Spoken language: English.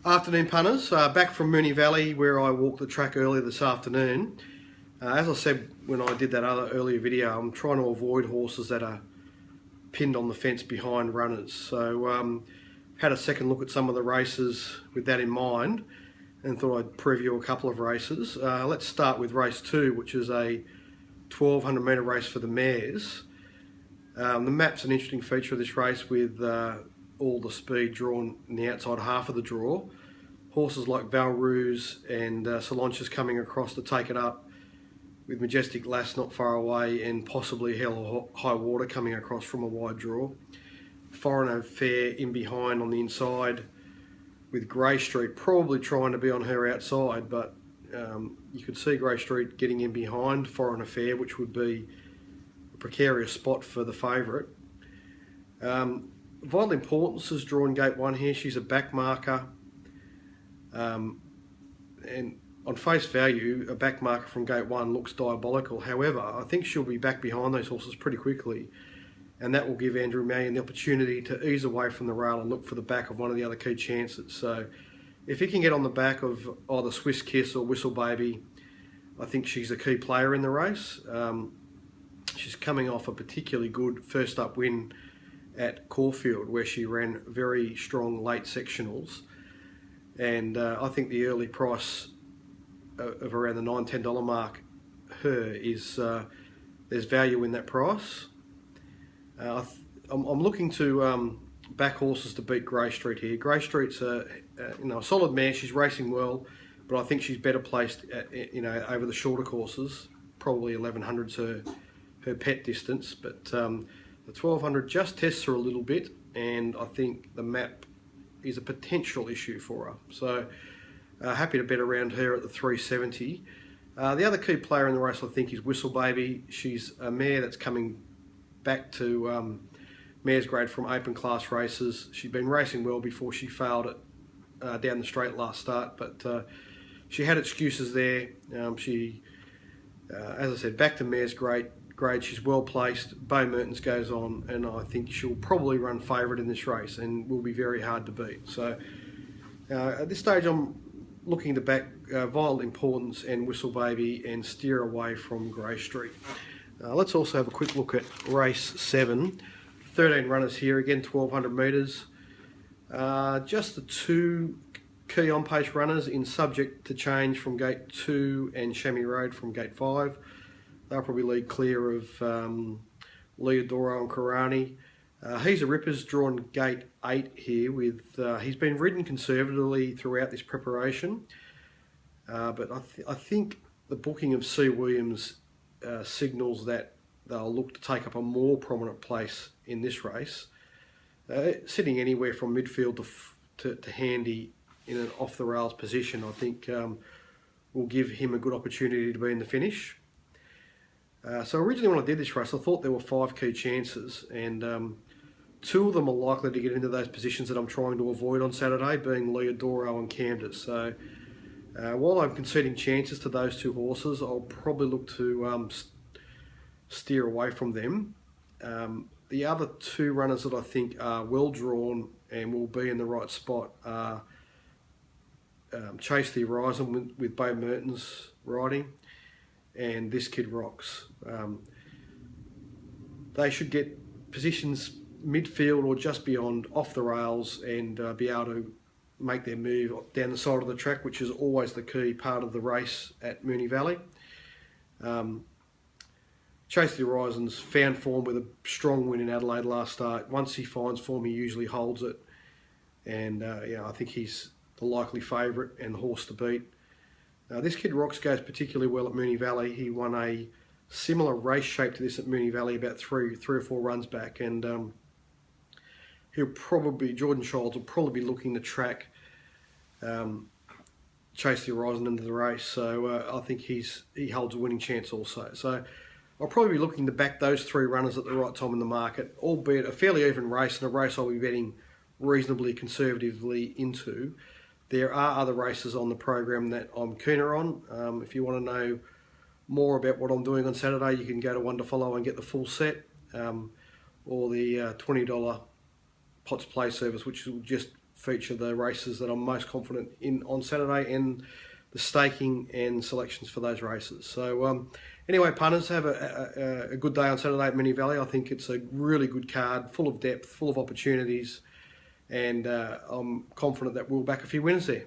Afternoon punters, back from Moonee Valley where I walked the track earlier this afternoon. As I said when I did that other earlier video, I'm trying to avoid horses that are pinned on the fence behind runners. So had a second look at some of the races with that in mind and thought I'd preview a couple of races. Let's start with race 2, which is a 1200 metre race for the mares. The map's an interesting feature of this race with all the speed drawn in the outside half of the draw. Horses like Valruse and Solanches coming across to take it up, with Majestic Lass not far away and possibly Hell or High Water coming across from a wide draw. Foreigner Fair in behind on the inside, with Grey Street probably trying to be on her outside, but you could see Grey Street getting in behind Foreigner Fair, which would be a precarious spot for the favourite. Vital Importance is drawn gate 1 here. She's a back marker, and on face value, a back marker from gate 1 looks diabolical. However, I think she'll be back behind those horses pretty quickly, and that will give Andrew Malyon the opportunity to ease away from the rail and look for the back of one of the other key chances. So if he can get on the back of either Swiss Kiss or Whistle Baby, I think she's a key player in the race. She's coming off a particularly good first up win at Caulfield, where she ran very strong late sectionals, and I think the early price of around the $9–10 mark, her is there's value in that price. I'm looking to back horses to beat Grey Street here. Grey Street's a solid mare. She's racing well, but I think she's better placed over the shorter courses. Probably 1100's her pet distance, but the 1200 just tests her a little bit, and I think the map is a potential issue for her. So happy to bet around her at the 370. The other key player in the race, I think, is Whistle Baby. She's a mare that's coming back to mare's grade from open class races. She'd been racing well before she failed it down the straight last start, but she had excuses there. As I said, back to mare's grade. She's well placed. Beau Mertens goes on, and I think she'll probably run favourite in this race and will be very hard to beat. So at this stage, I'm looking to back Vital Importance and Whistle Baby and steer away from Grey Street. Let's also have a quick look at race 7. 13 runners here, again 1200 metres. Just the 2 key on pace runners in subject to change from gate 2 and Chamois Road from gate 5. They'll probably lead clear of Leodoro and Karani. He's a Ripper's drawn gate 8 here. He's been ridden conservatively throughout this preparation, but I think the booking of C. Williams signals that they'll look to take up a more prominent place in this race. Sitting anywhere from midfield to handy in an off the rails position, I think will give him a good opportunity to be in the finish. So originally when I did this race, I thought there were 5 key chances, and 2 of them are likely to get into those positions that I'm trying to avoid on Saturday, being Leodoro and Camden. So while I'm conceding chances to those 2 horses, I'll probably look to steer away from them. The other 2 runners that I think are well drawn and will be in the right spot are Chase the Horizon with Beau Mertens riding, and This Kid Rocks. They should get positions midfield or just beyond off the rails and be able to make their move down the side of the track, which is always the key part of the race at Moonee Valley. Chase the Horizon's found form with a strong win in Adelaide last start. Once he finds form, he usually holds it, and I think he's the likely favourite and the horse to beat. This Kid Rocks goes particularly well at Moonee Valley. He won a similar race shape to this at Moonee Valley about three or four runs back, and Jordan Childs will probably be looking to track Chase the Horizon into the race. So I think he holds a winning chance also. So I'll probably be looking to back those 3 runners at the right time in the market, albeit a fairly even race and a race I'll be betting reasonably conservatively into. There are other races on the program that I'm keener on. If you want to know more about what I'm doing on Saturday, you can go to One to Follow and get the full set, or the $20 Pots Play service, which will just feature the races that I'm most confident in on Saturday, and the staking and selections for those races. So anyway, punters, have a good day on Saturday at Moonee Valley. I think it's a really good card, full of depth, full of opportunities, and I'm confident that we'll back a few winners there.